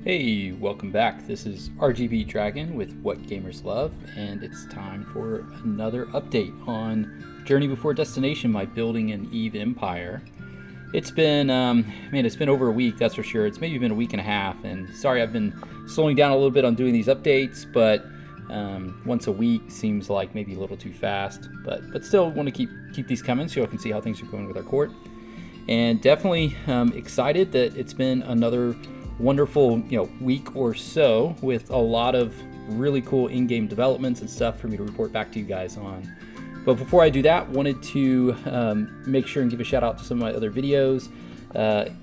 Hey, welcome back. This is RGB Dragon with What Gamers Love, and it's time for another update on Journey Before Destination, my Building an Eve Empire. It's been, it's been over a week, that's for sure. It's maybe been a week and a half, and sorry I've been slowing down a little bit on doing these updates, but once a week seems like maybe a little too fast, but still want to keep these coming so you all can see how things are going with our court. And definitely excited that it's been another wonderful week or so with a lot of really cool in-game developments and stuff for me to report back to you guys on. But before I do that, wanted to make sure and give a shout out to some of my other videos.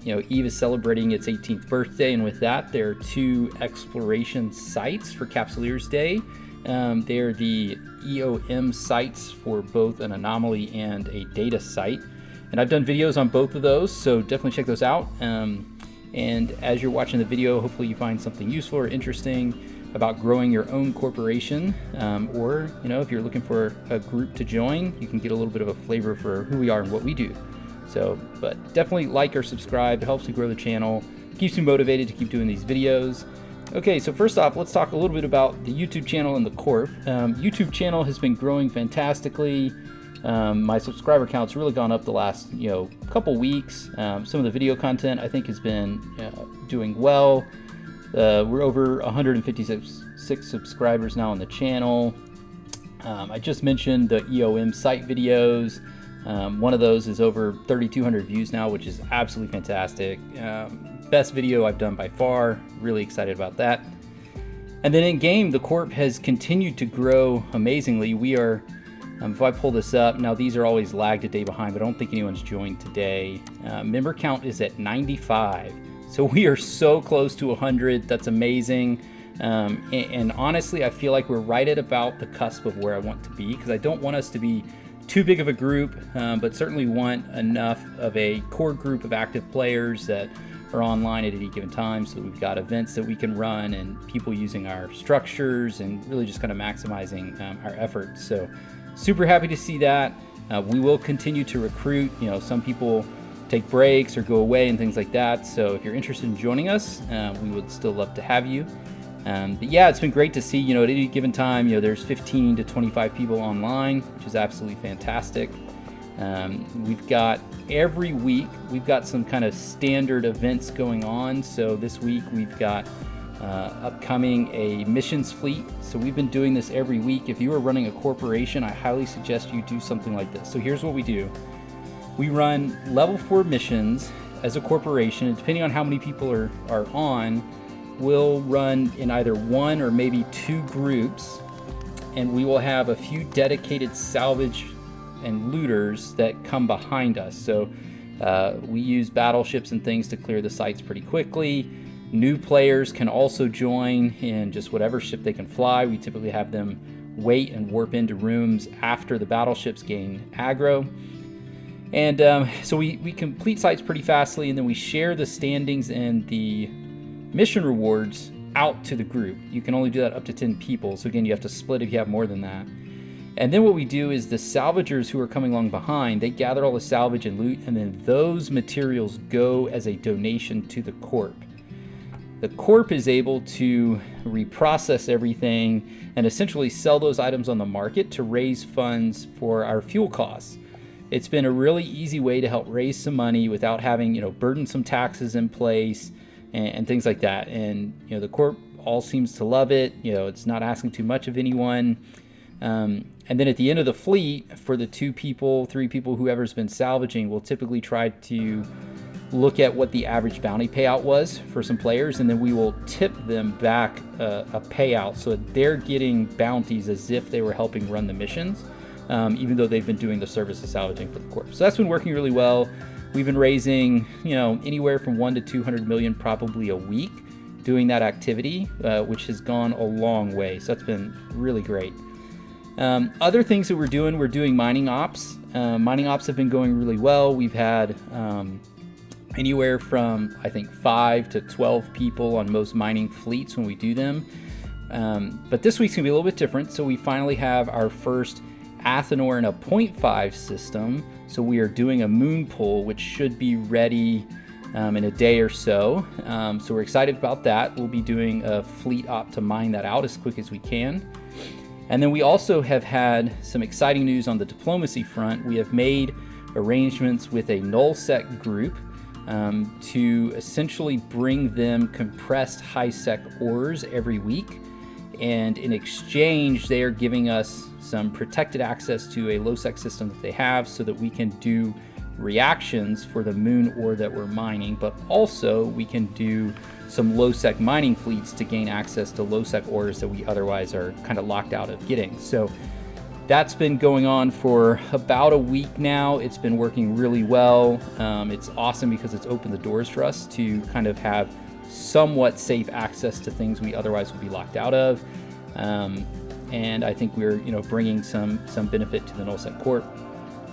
Eve is celebrating its 18th birthday, and with that there are 2 exploration sites for Capsuleers Day. They're the EOM sites for both an anomaly and a data site, and I've done videos on both of those, so definitely check those out. And as you're watching the video, hopefully you find something useful or interesting about growing your own corporation, or if you're looking for a group to join, you can get a little bit of a flavor for who we are and what we do. So, but definitely like or subscribe. It helps me grow the channel, keeps me motivated to keep doing these videos. Okay, so first off, let's talk a little bit about the YouTube channel and the corp. YouTube channel has been growing fantastically. My subscriber count's really gone up the last couple weeks. Some of the video content I think has been doing well. We're over 156 subscribers now on the channel. I just mentioned the EOM site videos. One of those is over 3,200 views now, which is absolutely fantastic. Best video I've done by far. Really excited about that. And then in game, the corp has continued to grow amazingly. We are if I pull this up, now these are always lagged a day behind, but I don't think anyone's joined today. Member count is at 95. So we are so close to 100. That's amazing. And honestly, I feel like we're right at about the cusp of where I want to be, because I don't want us to be too big of a group, but certainly want enough of a core group of active players that are online at any given time, so that we've got events that we can run and people using our structures and really just kind of maximizing our efforts. So super happy to see that. We will continue to recruit. Some people take breaks or go away and things like that. So if you're interested in joining us, we would still love to have you. But yeah, it's been great to see, at any given time, there's 15 to 25 people online, which is absolutely fantastic. We've got every week, we've got some kind of standard events going on. So this week we've got upcoming a missions fleet. So we've been doing this every week. If you are running a corporation, I highly suggest you do something like this. So here's what we do. We run level 4 missions as a corporation, and depending on how many people are on, we'll run in either 1 or maybe 2 groups, and we will have a few dedicated salvage and looters that come behind us. So we use battleships and things to clear the sites pretty quickly. New players can also join in just whatever ship they can fly. We typically have them wait and warp into rooms after the battleships gain aggro. And so we complete sites pretty fastly, and then we share the standings and the mission rewards out to the group. You can only do that up to 10 people. So again, you have to split if you have more than that. And then what we do is the salvagers who are coming along behind, they gather all the salvage and loot, and then those materials go as a donation to the corp. The corp is able to reprocess everything and essentially sell those items on the market to raise funds for our fuel costs. It's been a really easy way to help raise some money without having, burdensome taxes in place and things like that. And, the corp all seems to love it. It's not asking too much of anyone. And then at the end of the fleet, for the 2 people, 3 people, whoever's been salvaging, we'll typically try to look at what the average bounty payout was for some players, and then we will tip them back a payout so that they're getting bounties as if they were helping run the missions, even though they've been doing the service of salvaging for the corp. So that's been working really well. We've been raising anywhere from 1 to 200 million probably a week doing that activity, which has gone a long way. So that's been really great. Other things that we're doing mining ops. Mining ops have been going really well. We've had anywhere from, I think, 5 to 12 people on most mining fleets when we do them. But this week's gonna be a little bit different. So we finally have our first athanor in a 0.5 system. So we are doing a moon pull, which should be ready in a day or so. So we're excited about that. We'll be doing a fleet op to mine that out as quick as we can. And then we also have had some exciting news on the diplomacy front. We have made arrangements with a nullsec group to essentially bring them compressed high-sec ores every week. And in exchange, they are giving us some protected access to a low-sec system that they have so that we can do reactions for the moon ore that we're mining, but also we can do some low-sec mining fleets to gain access to low-sec ores that we otherwise are kind of locked out of getting. So that's been going on for about a week now. It's been working really well. It's awesome because it's opened the doors for us to kind of have somewhat safe access to things we otherwise would be locked out of. And I think we're bringing some benefit to the nullsec corp.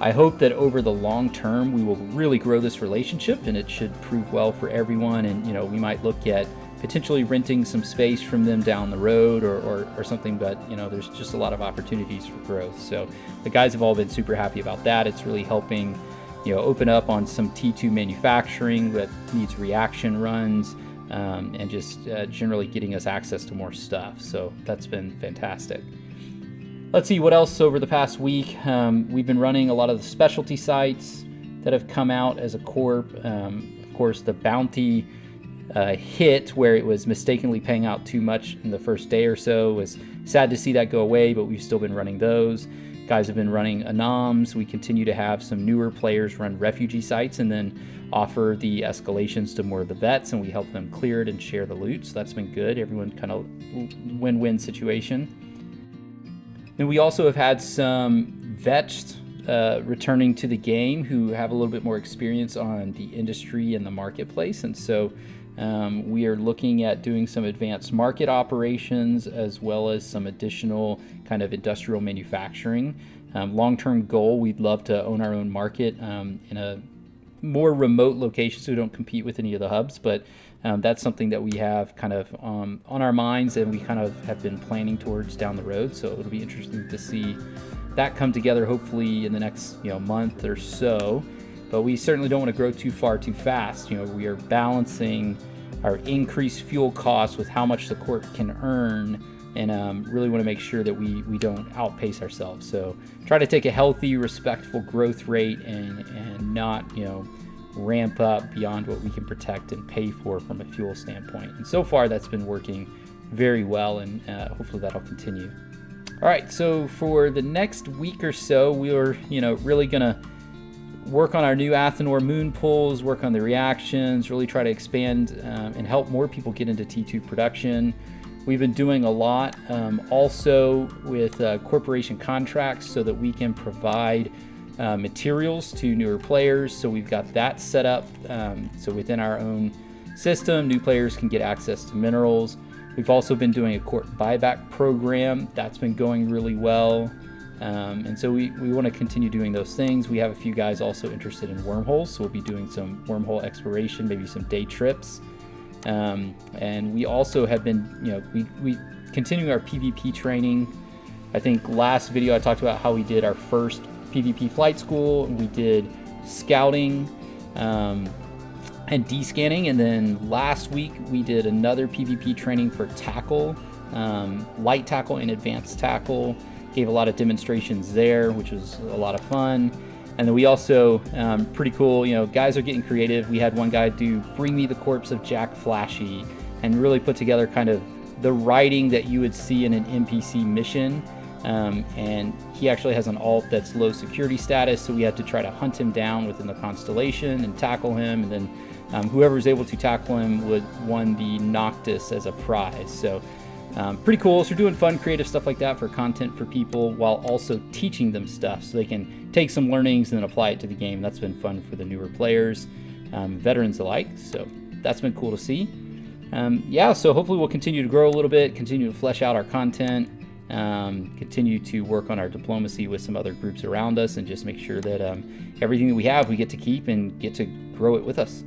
I hope that over the long term we will really grow this relationship, and it should prove well for everyone. And we might look at potentially renting some space from them down the road or something, but there's just a lot of opportunities for growth. So the guys have all been super happy about that. It's really helping open up on some T2 manufacturing that needs reaction runs, and just generally getting us access to more stuff. So that's been fantastic. Let's see what else over the past week. We've been running a lot of the specialty sites that have come out as a corp. Of course, the bounty hit where it was mistakenly paying out too much in the first day or so. It was sad to see that go away, but we've still been running those. Guys have been running anoms. We continue to have some newer players run refugee sites and then offer the escalations to more of the vets, and we help them clear it and share the loot. So that's been good. Everyone kind of win-win situation. Then we also have had some vets returning to the game who have a little bit more experience on the industry and the marketplace. And so we are looking at doing some advanced market operations as well as some additional kind of industrial manufacturing. Long-term goal, we'd love to own our own market in a more remote location so we don't compete with any of the hubs, but that's something that we have kind of on our minds and we kind of have been planning towards down the road. So it'll be interesting to see that come together hopefully in the next month or so. But we certainly don't want to grow too far too fast. We are balancing our increased fuel costs with how much the corp can earn, and really want to make sure that we don't outpace ourselves. So try to take a healthy, respectful growth rate and not ramp up beyond what we can protect and pay for from a fuel standpoint. And so far that's been working very well, and hopefully that'll continue. All right, so for the next week or so, we are really gonna work on our new athanor moon pulls, work on the reactions, really try to expand and help more people get into T2 production. We've been doing a lot also with corporation contracts so that we can provide materials to newer players. So we've got that set up. So within our own system, new players can get access to minerals. We've also been doing a corp buyback program. That's been going really well. And so we want to continue doing those things. We have a few guys also interested in wormholes, so we'll be doing some wormhole exploration, maybe some day trips. And we also have been, we continuing our PvP training. I think last video I talked about how we did our first PvP flight school. We did scouting and descanning, and then last week we did another PvP training for tackle, light tackle and advanced tackle. Gave a lot of demonstrations there, which was a lot of fun. And then we also, pretty cool, guys are getting creative. We had one guy do Bring Me the Corpse of Jack Flashy and really put together kind of the writing that you would see in an NPC mission. And he actually has an alt that's low security status, so we had to try to hunt him down within the constellation and tackle him. And then whoever was able to tackle him won the Noctis as a prize. So pretty cool. So we're doing fun, creative stuff like that for content for people while also teaching them stuff so they can take some learnings and then apply it to the game. That's been fun for the newer players, veterans alike. So that's been cool to see. So hopefully we'll continue to grow a little bit, continue to flesh out our content, continue to work on our diplomacy with some other groups around us, and just make sure that everything that we have, we get to keep and get to grow it with us.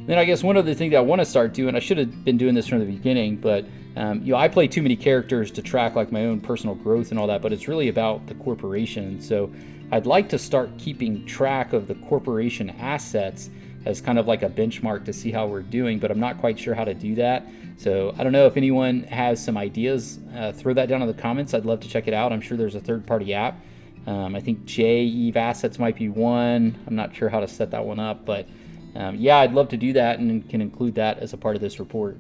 Then I guess one other thing that I want to start doing, I should have been doing this from the beginning, but I play too many characters to track like my own personal growth and all that, but it's really about the corporation. So I'd like to start keeping track of the corporation assets as kind of like a benchmark to see how we're doing, but I'm not quite sure how to do that. So I don't know if anyone has some ideas. Throw that down in the comments. I'd love to check it out. I'm sure there's a third-party app. I think Eve Assets might be one. I'm not sure how to set that one up, but yeah, I'd love to do that and can include that as a part of this report.